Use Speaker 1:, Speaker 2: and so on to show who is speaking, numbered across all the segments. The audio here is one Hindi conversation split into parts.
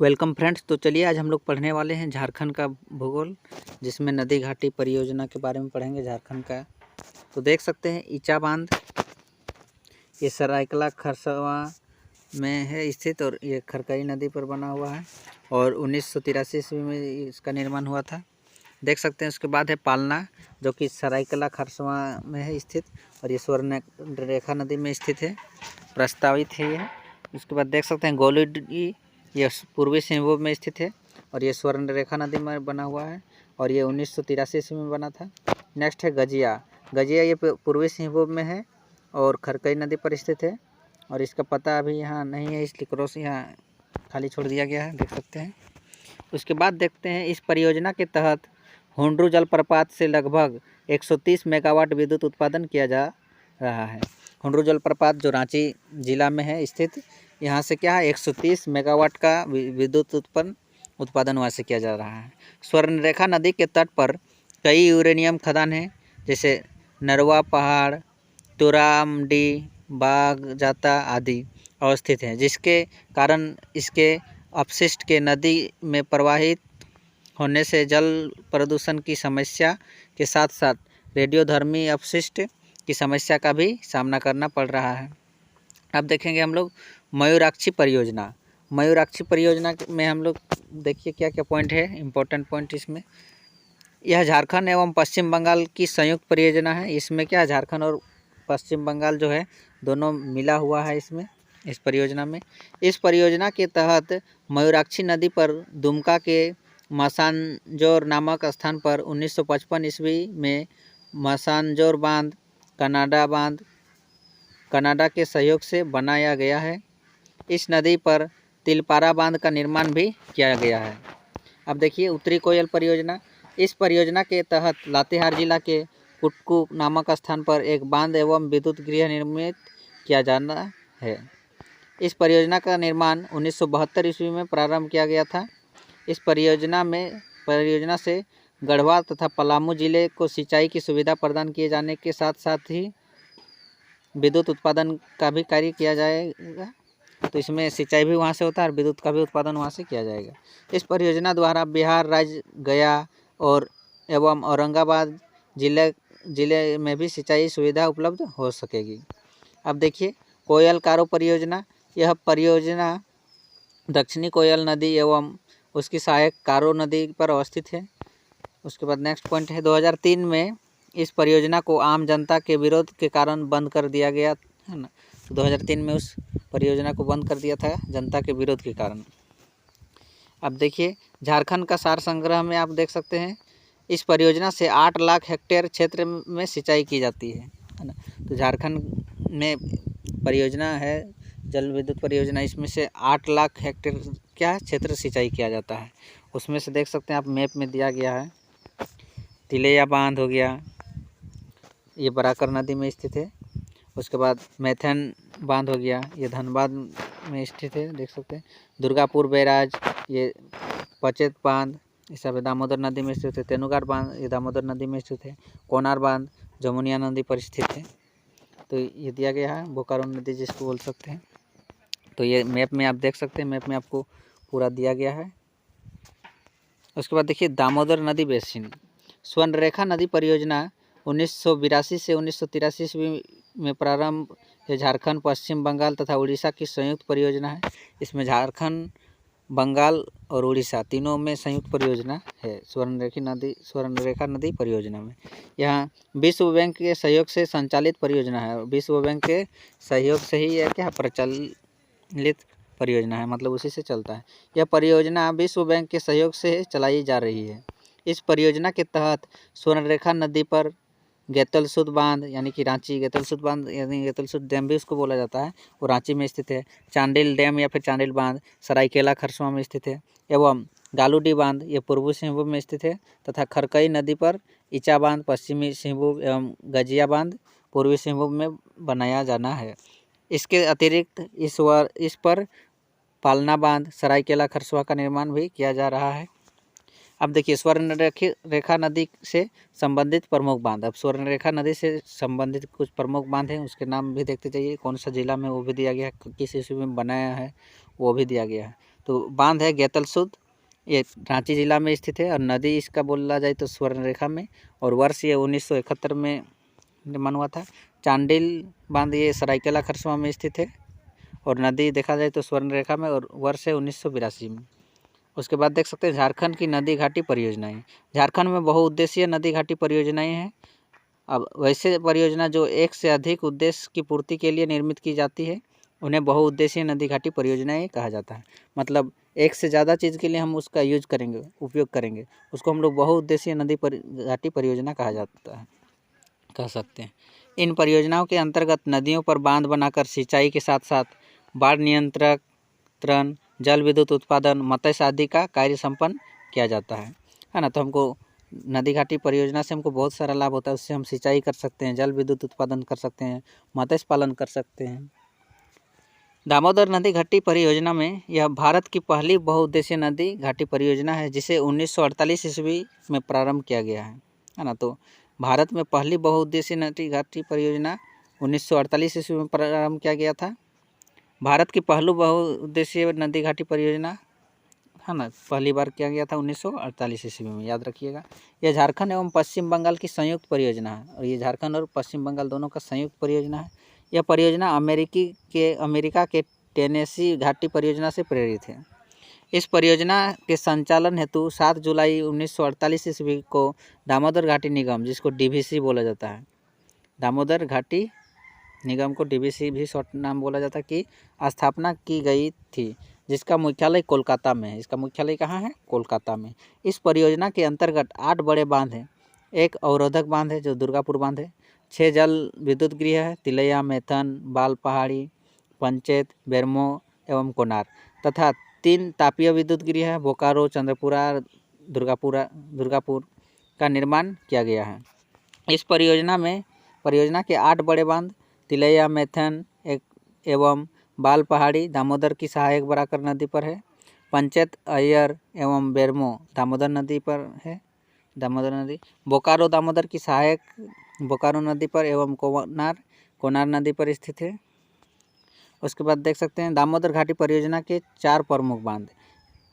Speaker 1: Welcome friends. तो चलिए आज हम लोग पढ़ने वाले हैं झारखंड का भूगोल, जिसमें नदी घाटी परियोजना के बारे में पढ़ेंगे झारखंड का। तो देख सकते हैं ईचा बांध, ये सरायकला खरसवा में है स्थित और ये खरकई नदी पर बना हुआ है और 1983 ईस्वी में इसका निर्माण हुआ था। देख सकते हैं उसके बाद है पालना, जो कि सरायकला खरसवा में है स्थित और ये स्वर्णरेखा नदी में स्थित है, प्रस्तावित है ये। उसके बाद देख सकते हैं गोलुडी, ये पूर्वी सिंहभूम में स्थित है और ये स्वर्णरेखा नदी में बना हुआ है और ये 1983 ईस्वी में बना था। नेक्स्ट है गजिया। गजिया ये पूर्वी सिंहभूम में है और खरकई नदी पर स्थित है और इसका पता अभी यहाँ नहीं है, इसलिए क्रॉस यहाँ खाली छोड़ दिया गया है, देख सकते हैं। उसके बाद देखते हैं इस परियोजना के तहत हुंड्रू जलप्रपात से लगभग 130 मेगावाट विद्युत उत्पादन किया जा रहा है। हुंड्रू जलप्रपात जो रांची जिला में है स्थित, यहाँ से क्या है 130 मेगावाट का विद्युत उत्पादन वहाँ से किया जा रहा है। स्वर्णरेखा नदी के तट पर कई यूरेनियम खदान हैं, जैसे नरवा पहाड़, तुरामडी, बागजाता आदि अवस्थित हैं, जिसके कारण इसके अपशिष्ट के नदी में प्रवाहित होने से जल प्रदूषण की समस्या के साथ साथ रेडियोधर्मी अपशिष्ट की समस्या का भी सामना करना पड़ रहा है। अब देखेंगे हम लोग मयूराक्षी परियोजना। मयूराक्षी परियोजना में हम लोग देखिए क्या क्या पॉइंट है, इम्पोर्टेंट पॉइंट इसमें। यह झारखंड एवं पश्चिम बंगाल की संयुक्त परियोजना है। इसमें क्या झारखंड और पश्चिम बंगाल जो है दोनों मिला हुआ है इसमें, इस परियोजना में। इस परियोजना के तहत मयूराक्षी नदी पर दुमका के मसानजोर नामक स्थान पर 1955 ईस्वी में मसानजोर बांध कनाडा के सहयोग से बनाया गया है। इस नदी पर तिलपारा बांध का निर्माण भी किया गया है। अब देखिए उत्तरी कोयल परियोजना। इस परियोजना के तहत लातेहार जिला के कुटकू नामक स्थान पर एक बांध एवं विद्युत गृह निर्मित किया जाना है। इस परियोजना का निर्माण 1972 ईस्वी में प्रारंभ किया गया था। इस परियोजना से गढ़वा तथा पलामू जिले को सिंचाई की सुविधा प्रदान किए जाने के साथ साथ ही विद्युत उत्पादन का भी कार्य किया जाएगा। तो इसमें सिंचाई भी वहाँ से होता है और विद्युत का भी उत्पादन वहाँ से किया जाएगा। इस परियोजना द्वारा बिहार राज्य, गया और एवं औरंगाबाद जिले में भी सिंचाई सुविधा उपलब्ध हो सकेगी। अब देखिए कोयल कारो परियोजना। यह परियोजना दक्षिणी कोयल नदी एवं उसकी सहायक कारो नदी पर अवस्थित है। उसके बाद नेक्स्ट पॉइंट है 2003 में इस परियोजना को आम जनता के विरोध के कारण बंद कर दिया गया है ना। 2003 में उस परियोजना को बंद कर दिया था जनता के विरोध के कारण। अब देखिए झारखंड का सार संग्रह में आप देख सकते हैं इस परियोजना से 8 लाख हेक्टेयर क्षेत्र में सिंचाई की जाती है ना। तो झारखंड में परियोजना है जल विद्युत परियोजना, इसमें से 8 लाख हेक्टेयर क्या है क्षेत्र सिंचाई किया जाता है। उसमें से देख सकते हैं आप मैप में दिया गया है। तिलैया बांध हो गया, ये बराकर नदी में स्थित है। उसके बाद मैथन बांध हो गया, ये धनबाद में स्थित है, देख सकते हैं। दुर्गापुर बैराज, ये पचेत बांध, ये सब दामोदर नदी में स्थित है। तेनुगार बांध, ये दामोदर नदी में स्थित है। कोनार बांध जमुनिया नदी पर स्थित है। तो ये दिया गया है, बोकारो नदी जिसको बोल सकते हैं। तो ये मैप में आप देख सकते हैं, मैप में आपको पूरा दिया गया है। उसके बाद देखिए दामोदर नदी बेसिन। स्वर्णरेखा नदी परियोजना 1982 से 1983 ईस्वी में प्रारंभ ये झारखंड, पश्चिम बंगाल तथा उड़ीसा की संयुक्त परियोजना है। इसमें झारखंड, बंगाल और उड़ीसा तीनों में संयुक्त परियोजना है स्वर्णरेखा नदी परियोजना में। यहाँ विश्व बैंक के सहयोग से संचालित परियोजना है। विश्व बैंक के सहयोग से ही यह क्या प्रचलित परियोजना है, मतलब उसी से चलता है। यह परियोजना विश्व बैंक के सहयोग से चलाई जा रही है। इस परियोजना के तहत स्वर्णरेखा नदी पर गेतलसूद बांध यानी कि रांची गेतलसूद बांध यानी गेतलसूद डैम भी उसको बोला जाता है, वो रांची में स्थित है। चांडिल डैम या फिर चांडिल बांध सरायकेला खरसवा में स्थित है एवं गालूडी बांध ये पूर्वी सिंहभूम में स्थित है तथा खरकई नदी पर ईचा बांध पश्चिमी सिंहभूम एवं गजिया बांध पूर्वी सिंहभूम में बनाया जाना है। इसके अतिरिक्त इस पर पालना बांध सरायकेला खरसवा का निर्माण भी किया जा रहा है। अब देखिए स्वर्णरेखा नदी से संबंधित प्रमुख बांध। अब स्वर्णरेखा नदी से संबंधित कुछ प्रमुख बांध हैं, उसके नाम भी देखते जाइए, कौन सा जिला में वो भी दिया गया है, किस ईस्वी में बनाया है वो भी दिया गया है। तो बांध है गेतलसूद, ये रांची जिला में स्थित है। और नदी इसका बोला जाए तो स्वर्णरेखा में, और वर्ष ये 1971 में निर्माण हुआ था। चांडिल बांध ये सरायकेला खरसवां में स्थित है, और नदी देखा जाए तो स्वर्णरेखा में, और वर्ष है 1982 में। उसके बाद देख सकते हैं झारखंड की नदी घाटी परियोजनाएं। झारखंड में बहुउद्देशीय नदी घाटी परियोजनाएं हैं। अब वैसे परियोजना जो एक से अधिक उद्देश्य की पूर्ति के लिए निर्मित की जाती है, उन्हें बहुउद्देशीय नदी घाटी परियोजनाएं कहा जाता है। मतलब एक से ज़्यादा चीज़ के लिए हम उसका यूज करेंगे, उपयोग करेंगे, उसको हम लोग बहुउद्देशीय नदी घाटी परियोजना कहा जाता है, कह सकते हैं। इन परियोजनाओं के अंतर्गत नदियों पर बांध बनाकर सिंचाई के साथ साथ बाढ़ नियंत्रण, जल विद्युत उत्पादन, मत्स्य आदि का कार्य संपन्न किया जाता है ना। तो हमको नदी घाटी परियोजना से हमको बहुत सारा लाभ होता है। उससे हम सिंचाई कर सकते हैं, जल विद्युत उत्पादन कर सकते हैं, मत्स्य पालन कर सकते हैं। दामोदर नदी घाटी परियोजना में यह भारत की पहली बहुउद्देशीय नदी घाटी परियोजना है, जिसे 1948 ईस्वी में प्रारंभ किया गया है ना। तो भारत में पहली बहुउद्देशीय नदी घाटी परियोजना 1948 ईस्वी में प्रारंभ किया गया था। भारत की पहली बहुउद्देशीय नदी घाटी परियोजना है ना, पहली बार किया गया था 1948 ईस्वी में, याद रखिएगा। यह झारखंड एवं पश्चिम बंगाल की संयुक्त परियोजना है, और ये झारखंड और पश्चिम बंगाल दोनों का संयुक्त परियोजना है। यह परियोजना अमेरिका के टेनेसी घाटी परियोजना से प्रेरित है। इस परियोजना के संचालन हेतु 7 जुलाई 1948 ईस्वी को दामोदर घाटी निगम, जिसको DVC बोला जाता है, दामोदर घाटी निगम को DVC भी शॉर्ट नाम बोला जाता है, की स्थापना की गई थी, जिसका मुख्यालय कोलकाता में है। इसका मुख्यालय कहाँ है? कोलकाता में। इस परियोजना के अंतर्गत 8 बड़े बांध हैं। एक अवरोधक बांध है जो दुर्गापुर बांध है। 6 जल विद्युत गृह है, तिलैया, मैथन, बाल पहाड़ी, पंचेत, बेरमो एवं कोनार, तथा 3 तापीय विद्युत गृह है, बोकारो, चंद्रपुरा, दुर्गापुर का निर्माण किया गया है। इस परियोजना के 8 बड़े बांध तिलैया, मैथन एवं बाल पहाड़ी दामोदर की सहायक बराकर नदी पर है। पंचेत, अय्यर एवं बेरमो दामोदर नदी पर है, दामोदर नदी। बोकारो दामोदर की सहायक बोकारो नदी पर एवं कोनार नदी पर स्थित है। उसके बाद देख सकते हैं दामोदर घाटी परियोजना के 4 प्रमुख बांध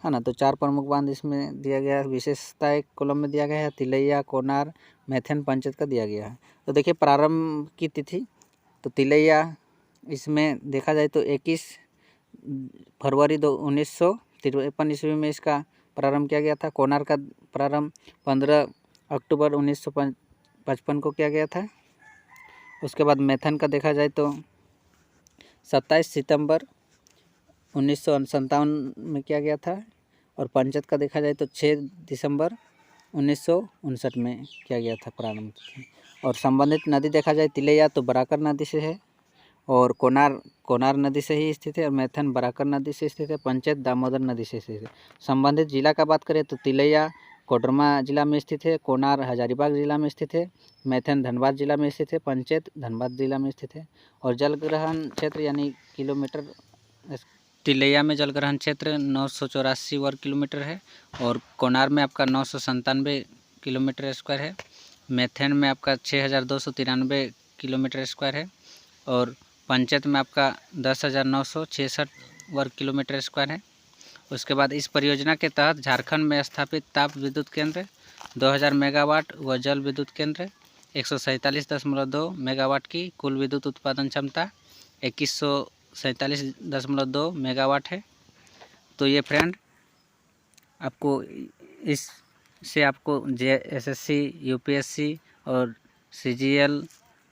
Speaker 1: है ना। तो 4 प्रमुख बांध इसमें दिया गया है, विशेषता एक कॉलम में दिया गया है, तिलैया, कोनार, मैथन, पंचेत का दिया गया है। तो देखिए प्रारंभ की तिथि, तो तिलैया इसमें देखा जाए तो 21 फरवरी 1953 ईस्वी में इसका प्रारंभ किया गया था। कोनार का प्रारंभ 15 अक्टूबर 1955 को किया गया था। उसके बाद मैथन का देखा जाए तो 27 सितंबर 1957 में किया गया था, और पंचेत का देखा जाए तो 6 दिसंबर 1959 में किया गया था प्रारंभ। और संबंधित नदी देखा जाए तिलैया तो बराकर नदी से है, और कोनार नदी से ही स्थित है, और मैथन बराकर नदी से स्थित है, पंचेत दामोदर नदी से स्थित है। संबंधित जिला का बात करें तो तिलैया कोडरमा जिला में स्थित है, कोनार हजारीबाग जिला में स्थित है, मैथन धनबाद जिला में स्थित है, पंचेत धनबाद जिला में स्थित है। और जलग्रहण क्षेत्र यानी किलोमीटर, तिलैया में जलग्रहण क्षेत्र 984 वर्ग किलोमीटर है, और कोनार में आपका 997 किलोमीटर स्क्वायर है, मैथन में आपका 6293 किलोमीटर स्क्वायर है, और पंचेत में आपका 10,966 वर्ग किलोमीटर स्क्वायर है। उसके बाद इस परियोजना के तहत झारखंड में स्थापित ताप विद्युत केंद्र 2000 मेगावाट व जल विद्युत केंद्र 147.2 मेगावाट की कुल विद्युत उत्पादन क्षमता 2147.2 मेगावाट है। तो ये फ्रेंड आपको इससे आपको SSC, UPSC और CGL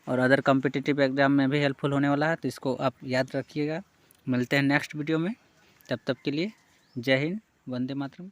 Speaker 1: और अदर कॉम्पिटिटिव एग्जाम में भी हेल्पफुल होने वाला है। तो इसको आप याद रखिएगा। मिलते हैं नेक्स्ट वीडियो में, तब तक के लिए जय हिंद, वंदे मातरम।